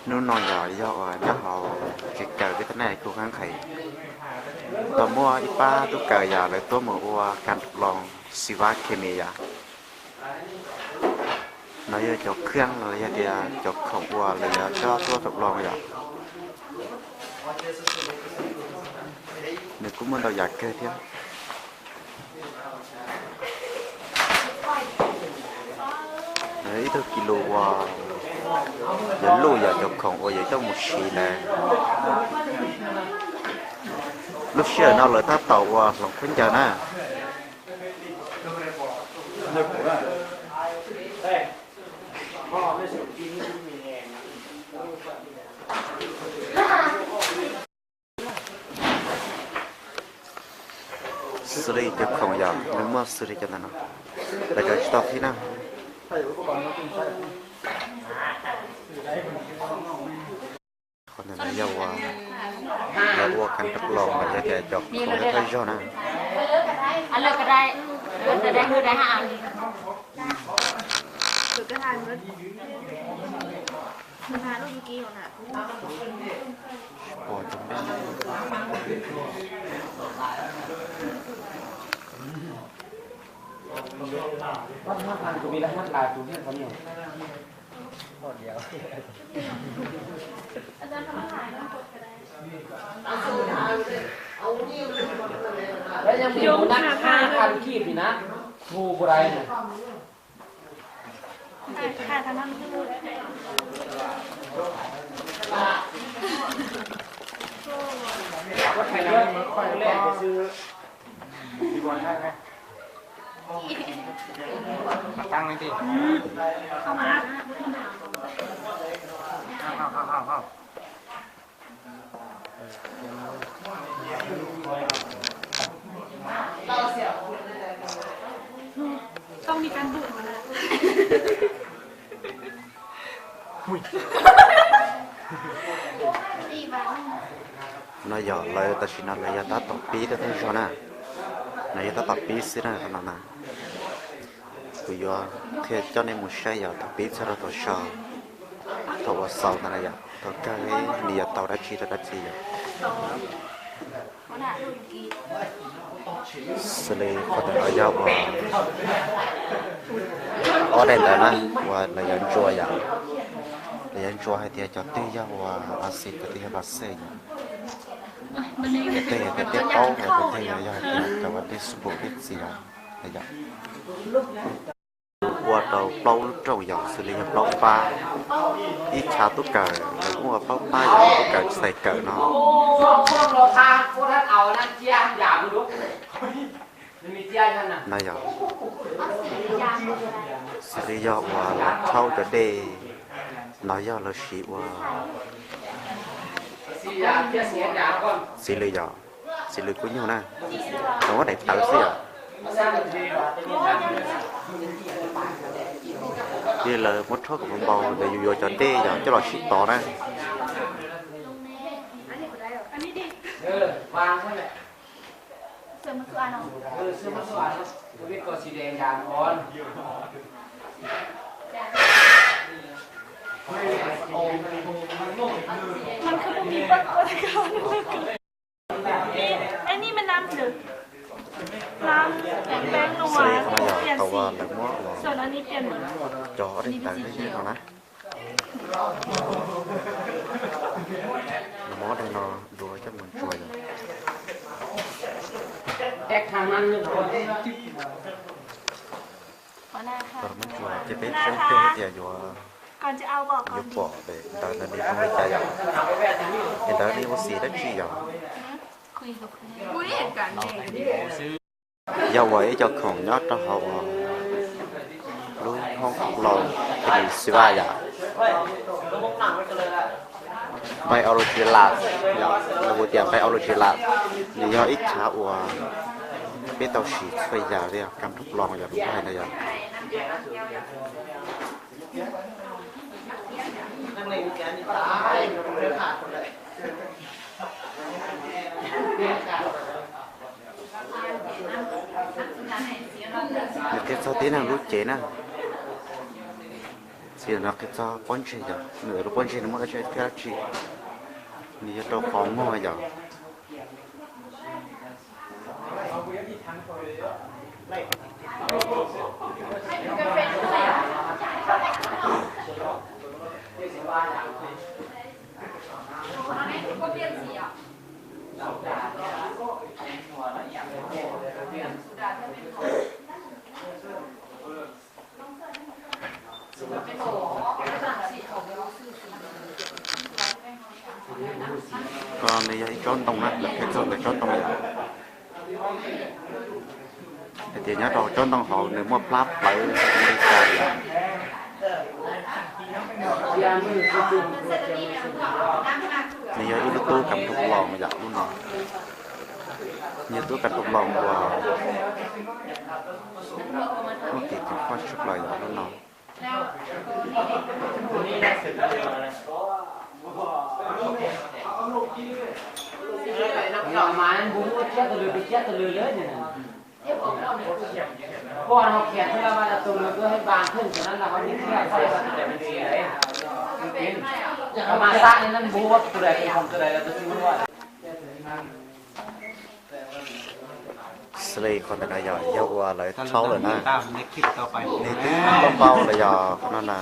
นู่นนอนยาวย่อnhớ họ cái cờ cái thế này cũng kháng khẩy tao mua ít ba tôi cờ giờ lại tôi mua qua can thuộc lòng siva kemi ya nó giờ cho khương rồi giờ đi cho không qua rồi giờ cho tôi thuộc lòng giờ mình cũng muốn đầu giặc kia thế đấy tôi kilo qua giờ lùi giờ cho không qua giờ cho một xí này lúc xưa nó lại ta tàu qua lòng khuyến chờ nè xử lý cho không giờ nếu mà xử lý cho nó là cho stop thế nào còn là dầu dầu canh tóc lon là để cho không thấy cho nè anh lấy cái đây hư đây hả được cái hai nữa mình hai nó đi kia rồi nè ồ chúng biết mắt hàng của mình là mắt là chủ nhân có nhiều đấyยังมีนัก5,000ขีดอยู่นะงูโบราณเนี่ย hai thằng năm cái luônว่าใครเนี่ยค่อยแรกไปซื้อดีกว่าใช่ไหมตั้งไว้ดิเข้าต้องมีการดูดมาแล้ว nó giờ lại ta chỉ nói là giờ ta tập pi đó thôi cho nè này ta tập pi xí nè thằng nào bây giờ thì cho nên một sai giờ tập pi cho nó tổ sò tổ sò này giờ tổ cái này tàu đã chi giờ xử lý có thể nói giờ ở đây là nè và là giờ chua giờ là giờ chua hay thì cho tươi giờ và axit cái thì bác sĩ cái tê tao cái tê giờ cái vật tê sụp cái gì đó là giờ qua đầu bao trâu giờ xử lý nhập bao ba ít chả tốt cờ là cũng là bao ba giờ tốt cờ xài cờ nó này giờ xử lý giờ và thâu cho đê nói giờ là xí và xí lười giờ xí lười của nhau nè nó có đẹp tự xí à như là một số của con bầu để vô cho tê giờ cho là xí to nè sớm cứ ăn không sớm sớm tôi biết có xì đèn đàn conมันคือมีปักตัวก่อนไอ้นี่มันน้ำหรือน้ำแป้งนัวเปลี่ยนสีส่วนอันนี้เปลี่ยน cho đấy tại cái gì nó mó đây nó đùa cho mình chuối rồi ép thằng ăn nữa rồi หัวหน้าค่ะ còn mình chuối chỉ biết xem phim thì vừa ก่อนจะเอาบอกก่อน vừa bỏ để ta nên đi không đi chạy rồi hiện tại đi có xì đất chi rồi คุยกับคุณกูได้เห็นกันเอง do vậy cho khổng nhót cho họ luôn không lò thì xí ba giờ bay ở lối chơi lạt là buổi tiệc bay ở lối chơi lạt lý do ít chả của biết tàu xì bây giờ đi cầm thúc lon giờ đúng hay này giờ cái sau tí nào rút chế nè chỉ nó cái cho bón chi giờ nửa lúc bón chi nó mới chơi theo chiนี่จะตัวของมั่วอย่างก็ในยัยจ้อนตรงนั้นแค่จ้อนแต่จ้อนตรงนี้แต่ทีนี้เราจ้อนตรงเขาเนื้อมัวพลับไปไม่ได้ใจนี่ยัยลูกตู้กับทุกลองมาจากรุ่นน้องนี่ตู้กับทุกลองว่าเมื่อกี้ก็ข้อชุดลอยจากรุ่นน้องน้ำมันบุ้งเช็ดตะลือเยอะเนี่ยพอเราเขียนให้เรามาตัวเลือเพื่อให้บางขึ้นฉะนั้นเราเขาที่เชื่อใส่ก็จะเป็นสีอะไรเอามาสร้างในนั้นบุ้งว่าตัวใดเป็นของตัวใดเราจะซื้อว่าสเลย์คนแต่ละอย่างเยอะกว่าเลยเท่าเลยนะในคลิปต่อไปนี่ตู้เบาๆเลยอย่างคนนั้นนะ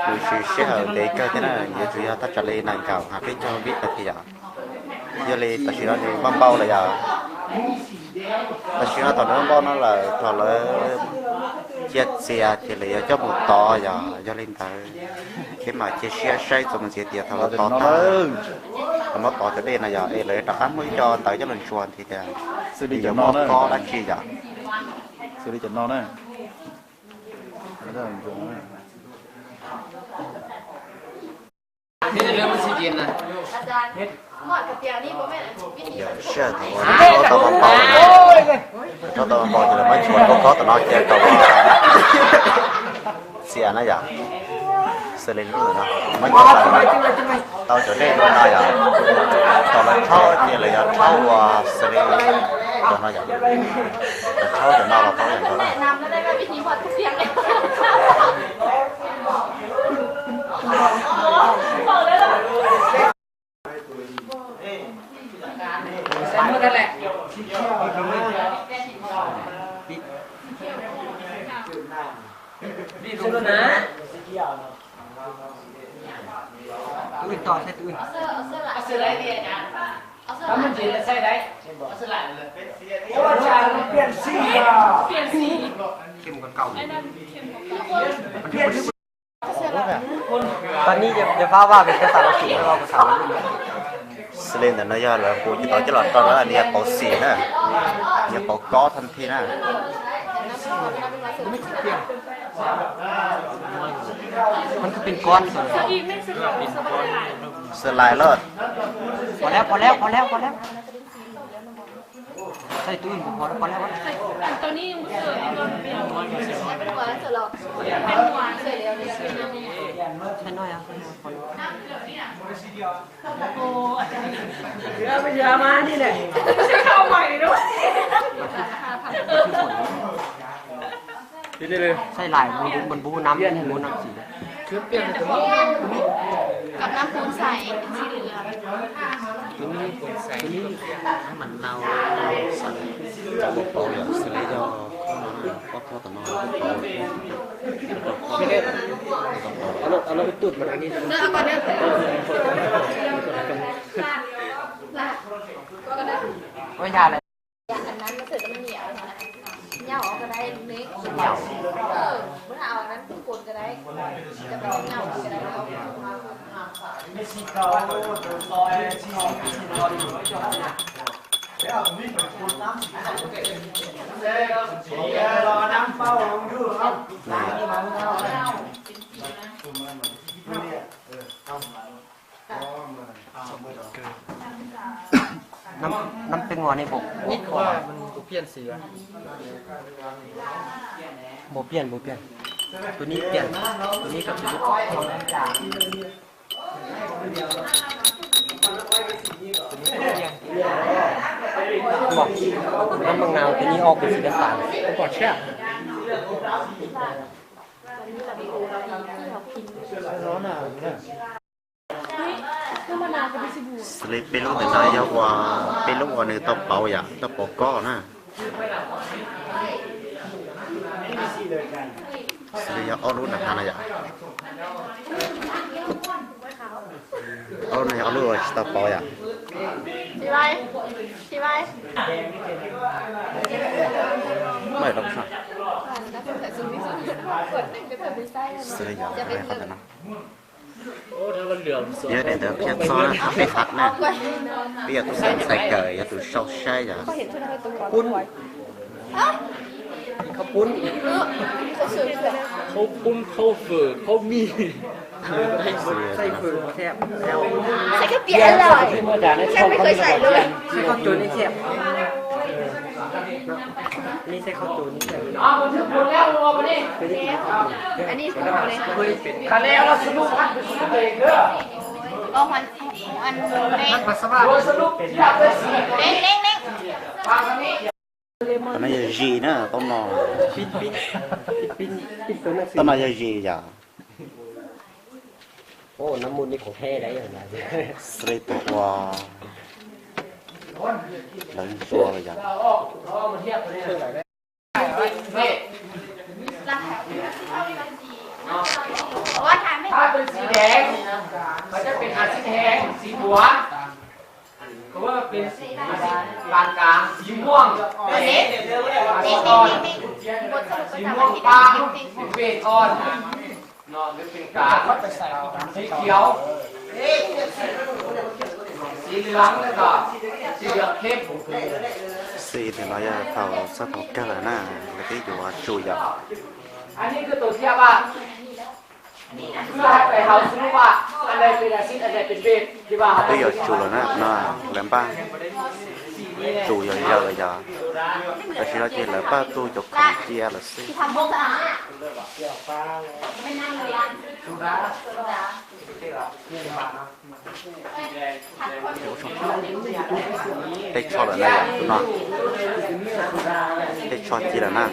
ดูชื่อเชื่อเด็กก็ที่นั่นเยอะจุยาตัดจะเลยนางเก่าหาไปเจอวิทย์แต่ที่อย่างเยอะเลยแต่ชื่อนั้นเบาๆเลยอย่างแต่ชื่อตอนนั้นเบานั่นแหละตอนเลยเจ็ดเสียเฉลี่ยเจ้าหมูต่ออย่างเยอะเลยแต่khi mà chia sẻ sai cho mình sẽ tiệt thằng nó to ta nó to cho đây này giờ lấy đặc ăn mới cho tới cho mình chuồn thì xử lý giờ chẩn non đấy có đã chi giờ xử lý chẩn non đấyนี่เรื่องมันสีเย็นนะอาจารย์หมดกับเตียงนี่ผมไม่วิธี giờ sẽ thằng nó to to cho tao to thì mới chuồn có tao nói chơi tao xia nó giờ xử lý luôn rồi mấy tao trở nên luôn này à tao lại thao thì lại thao xử lý cho nó vậy thao cho nó là thao vậy thôi แนะนำแล้วได้ไหมวิธีหมดทุกเตียงเลยบอกเลยล่ะใส่มือกันแหละดีสุดนะตุ้ยต่อใช่ตุ้ยเอาเสื้ออะไรดีอาจารย์ถ้ามันจีนใส่ได้เอาเสื้อลายเลยโอ้อาจารย์เปลี่ยนสีเข้มกว่าเก่าตอนนี้จะฟ้าว่าเป็นภาษาจีนไม่ว่าภาษาสเลนแต่น้อยๆเลยกูจะต่อจะหลอดตอนนั้นเนี่ยเป่าสีนะเนี่ยเป่าก้อทันทีนะมันก็เป็นก้อนส่วน อีกไม่สนุกสบายหลาย สลายเลิศ พอแล้วใส่ตู้อื่นพอแล้วตัวนี้ยังไม่เจออีกตัวนึงเป็นหัวแล้วเสร็จแล้วเป็นหัวเสร็จแล้วเนี่ยใช่น้อยอ่ะโอ้อาจารย์ เยอะไปเยอะมานี่แหละ ใช้ข้าวใหม่ด้วยใส่หลายมันบูน้ำสีคือเปลี่ยนตัวนี้กับน้ำปูนใสสีเหลือง ตัวนี้ใส่น้ำมันเน่าสั่น จะบอกเป่าอย่างสเลย์ย่อก็ข้อต่อมาไม่ได้เอาเราไปตุดมันอันนี้เนื้อก่อนเนื้อลาดก็ได้ ไม่ยาเลย อันนั้นมันเสร็จก็ไม่เหนียวนะเหนียวก็ได้เล็กเหนียวเมื่อเอาอันนั้นปูนก็ได้จะเป็นเหนียวก็ได้ไม่สีขาวซอยสีขาวรอน้ำเป้าลงดูครับน้ำเป็นหัวในบกนิดกว่ามันเปลี่ยนสีโบเปลี่ยนตัวนี้เปลี่ยนตัวนี้กับตัวนี้บอกน้ำบางนาวตัวนี้ออกเป็นสีน้ำตาลก่อนแช่ นี้เราดูเราดีที่เรากิน ร้อนอ่ะเนี่ย ก็มานาวกับดิซิบู สลิปเป็นลูกแต่นายว่าเป็นลูกว่าหนึ่งต้องเป่าอย่างต้องปอกก้อนะสลิปเอาลูกนะฮะนะอย่างเอาในเอาลูกต้องเป่าอย่าง chị bay chị bay ไม่ต้องใช่ nó không thể dùng ví dụ như nó quẩn định cái thời bị say สลิปอย่างไรเขาจะนะ โอ้ถ้ามันเหลืองสวย เยอะเนี่ยเดี๋ยวเพียงซ้อนนะไม่คัดนะเปียกตัวใส่เกยตัวชอบใช่จ้ะ có hiện trên đây tôi có quẩn hả ข้าวปุ้น thật sự là เขาปุ้นเขาฝืดเขามี ใส่ฝืนแซ่บแล้ว ใส่cái biển rồi emไม่เคยใส่เลย ใส่ข้าวจุนนี่แซ่บนี่ใส่ข้าวจุนนี่แซ่บ อ๋อมันถึงหมดแล้วรอมาดิ อันนี้คืออะไร คันแล้วเราสรุปมันเป็นสีแดงเด้อ อ๋อมันอันเล้ง ปัสสาวะ โดยสรุปอยากได้สี เล้งเล้งเล้ง ฟังอันนี้ ตอนนั้นจะจีนะต้องนอน ปิ้นตัวนั้นสิ ตอนนั้นจะจีจ้ะ โอ้น้ำมูลนี่ของแท้ได้ยังไง สลิปบอกว่าหลังชัวร์เลยจ้ะ มาเทียบกันเลยนี่ ราคาว่าทานไม่ ถ้าเป็นสีแดงมันจะเป็นอาสีแดงสีบัวเพราะว่าเป็นสีปานกลางสีม่วงเป็นเล็กสีอ่อนสีม่วงปางเป็นเบสอ่อนเนาะหรือเป็นกลางสีเขียวสีเหลืองแล้วก็สีเหลืองเข้ม สีถึงเราจะเข้าสถานการณ์นะแล้วก็อยู่ว่าจูอย่าง อันนี้คือตัวเทียบว่าเพื่อให้ไปเฮาสรุปว่าอันใดเป็นอาซิดอันใดเป็นเบสที่ว่า bây giờ chủ là nó làm ba chủ giờ giờ là giờ và khi đó chỉ là ba tôi cho con chia là xí ที่ทำพวกสะอาดไม่นั่งเลยอ่ะ tết cho là này đúng không tết cho chỉ là na